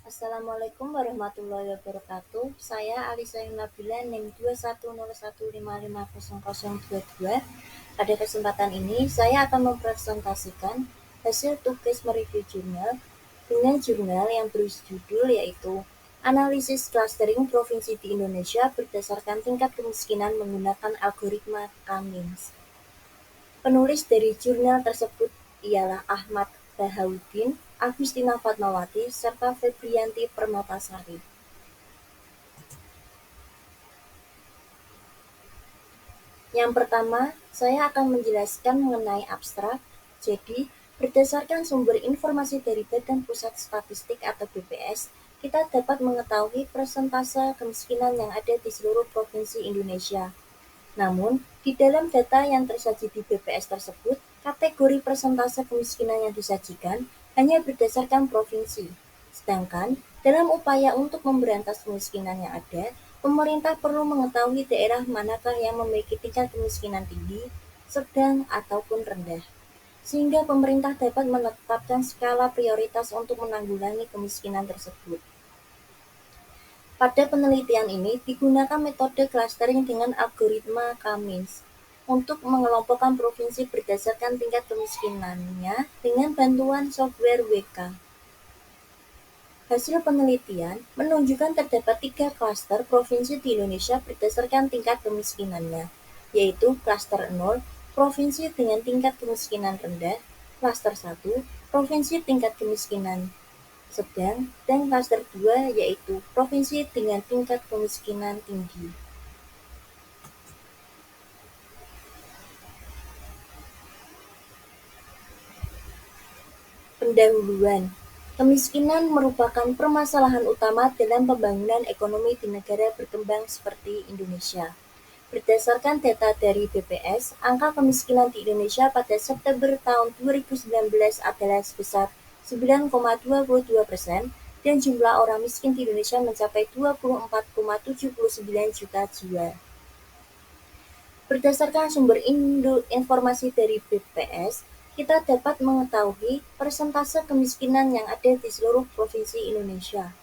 Assalamualaikum warahmatullahi wabarakatuh. Saya Alisa Nabila NIM 210155022. Pada kesempatan ini, saya akan mempresentasikan hasil tugas mereview jurnal dengan jurnal yang berjudul yaitu Analisis Clustering Provinsi di Indonesia berdasarkan tingkat kemiskinan menggunakan algoritma Cummings. Penulis dari jurnal tersebut ialah Ahmad Bahaudin, Agustina Fatmawati, serta Febrianti Permatasari. Yang pertama, saya akan menjelaskan mengenai abstrak. Jadi, berdasarkan sumber informasi dari Badan Pusat Statistik atau BPS, kita dapat mengetahui persentase kemiskinan yang ada di seluruh provinsi Indonesia. Namun, di dalam data yang tersaji di BPS tersebut, kategori persentase kemiskinan yang disajikan hanya berdasarkan provinsi. Sedangkan, dalam upaya untuk memberantas kemiskinan yang ada, pemerintah perlu mengetahui daerah manakah yang memiliki tingkat kemiskinan tinggi, sedang, ataupun rendah. Sehingga pemerintah dapat menetapkan skala prioritas untuk menanggulangi kemiskinan tersebut. Pada penelitian ini digunakan metode clustering dengan algoritma Cummings untuk mengelompokkan provinsi berdasarkan tingkat kemiskinannya dengan bantuan software WK. Hasil penelitian menunjukkan terdapat 3 klaster provinsi di Indonesia berdasarkan tingkat kemiskinannya, yaitu klaster 0, provinsi dengan tingkat kemiskinan rendah, klaster 1, provinsi tingkat kemiskinan sedang, dan klaster 2 yaitu provinsi dengan tingkat kemiskinan tinggi. Pendahuluan. Kemiskinan merupakan permasalahan utama dalam pembangunan ekonomi di negara berkembang seperti Indonesia. Berdasarkan data dari BPS, angka kemiskinan di Indonesia pada September tahun 2019 adalah sebesar 9,22% dan jumlah orang miskin di Indonesia mencapai 24,79 juta jiwa. Berdasarkan sumber informasi dari BPS, kita dapat mengetahui persentase kemiskinan yang ada di seluruh provinsi Indonesia.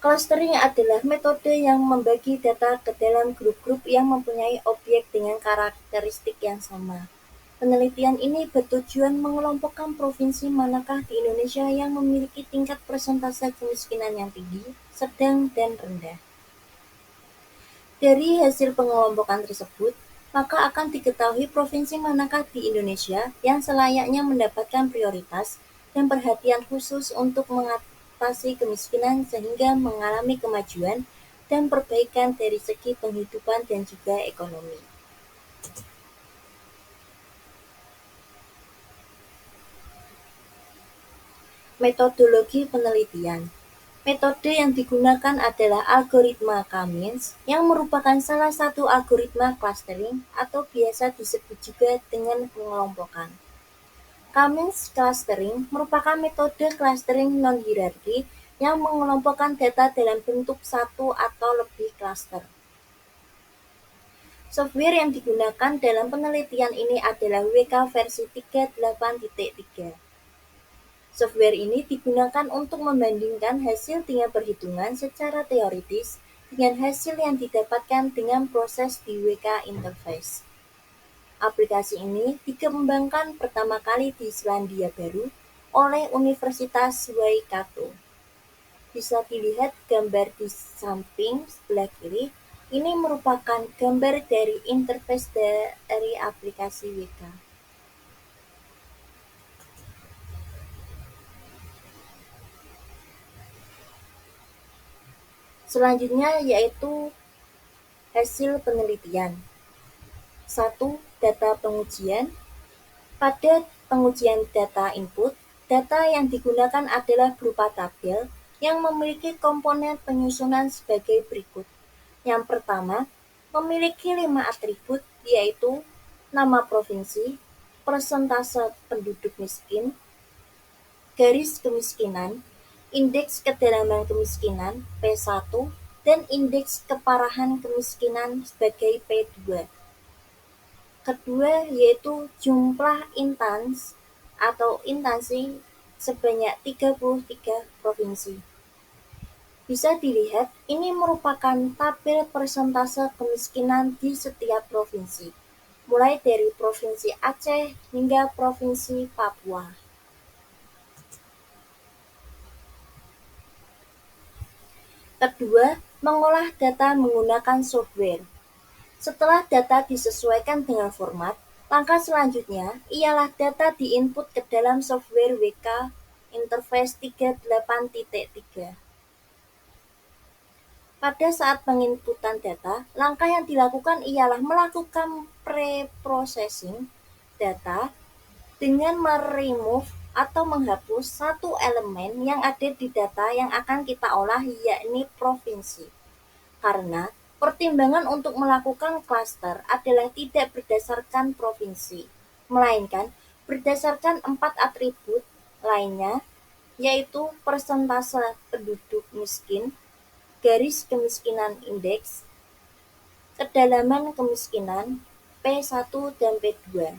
Clustering adalah metode yang membagi data ke dalam grup-grup yang mempunyai objek dengan karakteristik yang sama. Penelitian ini bertujuan mengelompokkan provinsi manakah di Indonesia yang memiliki tingkat persentase kemiskinan yang tinggi, sedang, dan rendah. Dari hasil pengelompokan tersebut, maka akan diketahui provinsi manakah di Indonesia yang selayaknya mendapatkan prioritas dan perhatian khusus untuk mengatasi kemiskinan sehingga mengalami kemajuan dan perbaikan dari segi penghidupan dan juga ekonomi. Metodologi penelitian. Metode yang digunakan adalah algoritma Cummings yang merupakan salah satu algoritma clustering atau biasa disebut juga dengan pengelompokan. Cummings clustering merupakan metode clustering non-hierarki yang mengelompokkan data dalam bentuk satu atau lebih cluster. Software yang digunakan dalam penelitian ini adalah WK versi 38.3. Software ini digunakan untuk membandingkan hasil dengan perhitungan secara teoritis dengan hasil yang didapatkan dengan proses di WK interface. Aplikasi ini dikembangkan pertama kali di Selandia Baru oleh Universitas Waikato. Bisa dilihat gambar di samping sebelah kiri, ini merupakan gambar dari interface dari aplikasi WK. Selanjutnya yaitu hasil penelitian. 1. Data pengujian. Pada pengujian data input, data yang digunakan adalah berupa tabel yang memiliki komponen penyusunan sebagai berikut. Yang pertama, memiliki 5 atribut yaitu nama provinsi, persentase penduduk miskin, garis kemiskinan, indeks kedalaman kemiskinan P1, dan indeks keparahan kemiskinan sebagai P2. Kedua yaitu jumlah instansi sebanyak 33 provinsi. Bisa dilihat, ini merupakan tabel persentase kemiskinan di setiap provinsi, mulai dari Provinsi Aceh hingga Provinsi Papua. Kedua, mengolah data menggunakan software. Setelah data disesuaikan dengan format, langkah selanjutnya ialah data diinput ke dalam software WK Interface 38.3. Pada saat penginputan data, langkah yang dilakukan ialah melakukan pre-processing data dengan meremove atau menghapus satu elemen yang ada di data yang akan kita olah, yakni provinsi. Karena pertimbangan untuk melakukan klaster adalah tidak berdasarkan provinsi, melainkan berdasarkan 4 atribut lainnya, yaitu persentase penduduk miskin, garis kemiskinan indeks, kedalaman kemiskinan, P1 dan P2.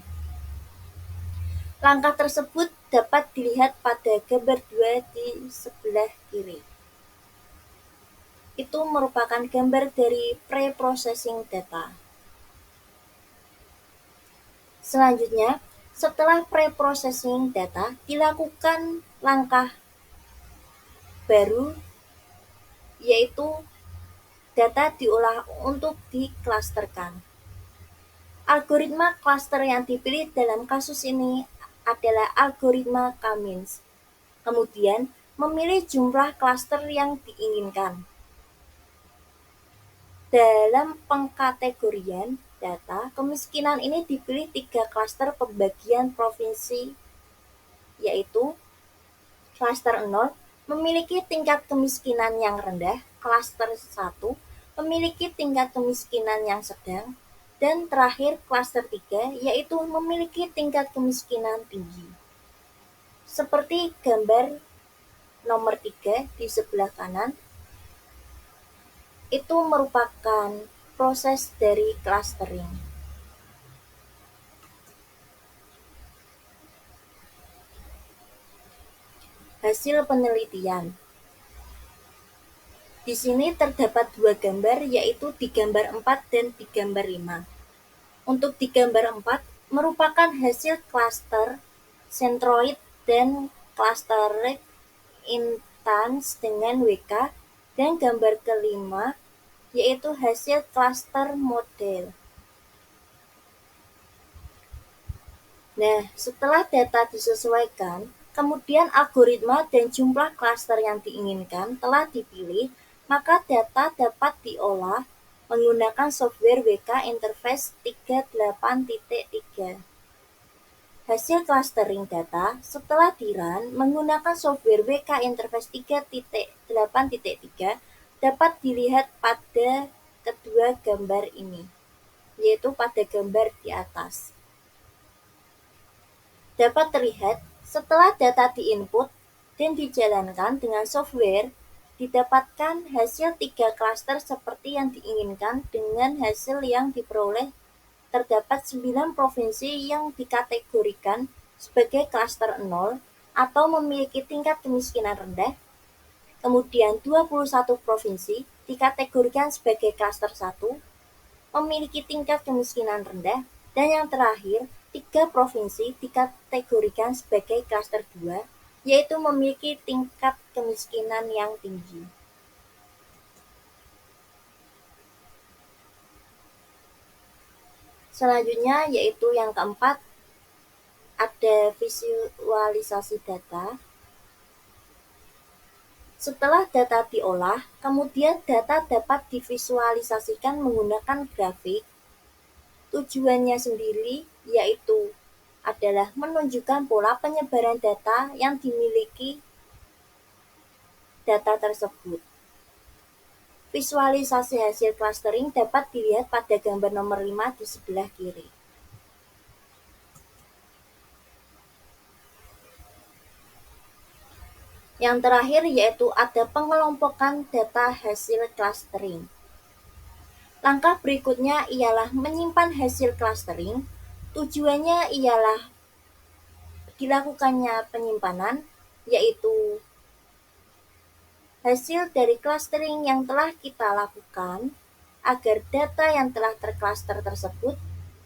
Langkah tersebut dapat dilihat pada gambar 2 di sebelah kiri. Itu merupakan gambar dari pre-processing data. Selanjutnya, setelah pre-processing data, dilakukan langkah baru, yaitu data diolah untuk diklasterkan. Algoritma klaster yang dipilih dalam kasus ini adalah algoritma K-means. Kemudian, memilih jumlah klaster yang diinginkan. Dalam pengkategorian data, kemiskinan ini dipilih 3 klaster pembagian provinsi, yaitu klaster 0 memiliki tingkat kemiskinan yang rendah, klaster 1 memiliki tingkat kemiskinan yang sedang, dan terakhir klaster 3 yaitu memiliki tingkat kemiskinan tinggi. Seperti gambar nomor 3 di sebelah kanan, itu merupakan proses dari clustering. Hasil penelitian. Di sini terdapat 2 gambar, yaitu di gambar 4 dan di gambar 5. Untuk di gambar 4 merupakan hasil klaster centroid dan clustered instance dengan WK, dan gambar kelima yaitu hasil cluster model. Nah, setelah data disesuaikan, kemudian algoritma dan jumlah klaster yang diinginkan telah dipilih, maka data dapat diolah menggunakan software WK Interface 38.3. Hasil clustering data setelah di-run menggunakan software WK Interface 3.8.3 dapat dilihat pada kedua gambar ini, yaitu pada gambar di atas. Dapat terlihat setelah data diinput dan dijalankan dengan software, didapatkan hasil 3 klaster seperti yang diinginkan. Dengan hasil yang diperoleh, terdapat 9 provinsi yang dikategorikan sebagai klaster 0 atau memiliki tingkat kemiskinan rendah, kemudian 21 provinsi dikategorikan sebagai klaster 1, memiliki tingkat kemiskinan rendah, dan yang terakhir 3 provinsi dikategorikan sebagai klaster 2, yaitu memiliki tingkat kemiskinan yang tinggi. Selanjutnya yaitu yang keempat, ada visualisasi data. Setelah data diolah, kemudian data dapat divisualisasikan menggunakan grafik. Tujuannya sendiri yaitu adalah menunjukkan pola penyebaran data yang dimiliki data tersebut. Visualisasi hasil clustering dapat dilihat pada gambar nomor 5 di sebelah kiri. Yang terakhir yaitu ada pengelompokan data hasil clustering. Langkah berikutnya ialah menyimpan hasil clustering. Tujuannya ialah dilakukannya penyimpanan yaitu hasil dari clustering yang telah kita lakukan agar data yang telah tercluster tersebut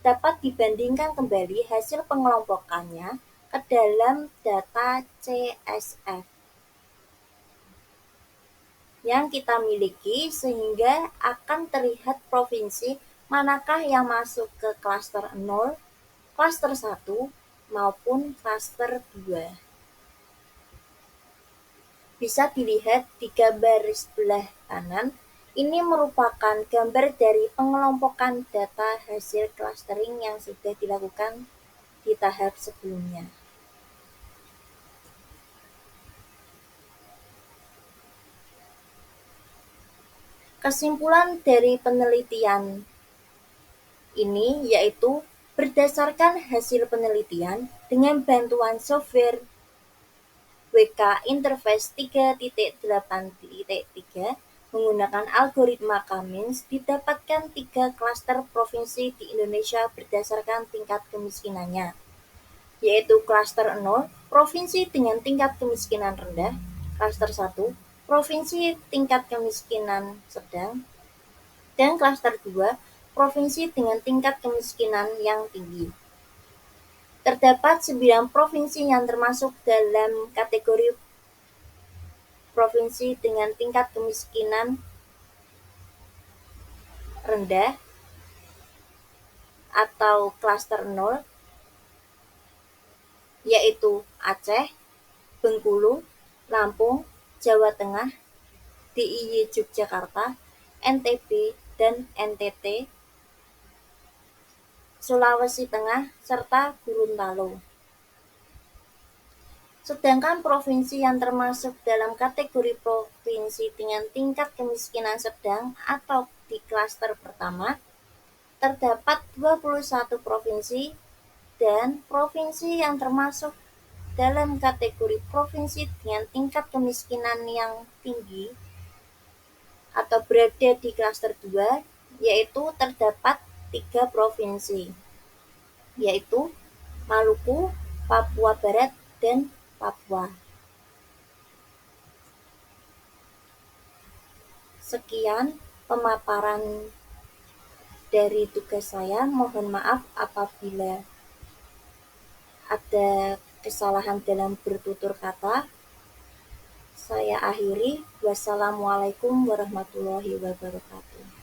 dapat dibandingkan kembali hasil pengelompokannya ke dalam data CSV yang kita miliki sehingga akan terlihat provinsi manakah yang masuk ke klaster 0, klaster 1, maupun klaster 2. Bisa dilihat di gambar sebelah kanan, ini merupakan gambar dari pengelompokan data hasil clustering yang sudah dilakukan di tahap sebelumnya. Kesimpulan dari penelitian ini yaitu berdasarkan hasil penelitian dengan bantuan software WK Interface 3.8.3 menggunakan algoritma Cummins didapatkan 3 klaster provinsi di Indonesia berdasarkan tingkat kemiskinannya, yaitu klaster 0, provinsi dengan tingkat kemiskinan rendah, klaster 1, provinsi tingkat kemiskinan sedang, dan klaster 2, provinsi dengan tingkat kemiskinan yang tinggi. Terdapat 9 provinsi yang termasuk dalam kategori provinsi dengan tingkat kemiskinan rendah atau klaster 0, yaitu Aceh, Bengkulu, Lampung, Jawa Tengah, DIY Yogyakarta, NTB, dan NTT, Sulawesi Tengah, serta Gorontalo. Sedangkan provinsi yang termasuk dalam kategori provinsi dengan tingkat kemiskinan sedang atau di klaster pertama, terdapat 21 provinsi, dan provinsi yang termasuk dalam kategori provinsi dengan tingkat kemiskinan yang tinggi atau berada di klaster 2, yaitu terdapat 3 provinsi, yaitu Maluku, Papua Barat, dan Papua. Sekian pemaparan dari tugas saya. Mohon maaf apabila ada kesalahan dalam bertutur kata. Saya akhiri. Wassalamualaikum warahmatullahi wabarakatuh.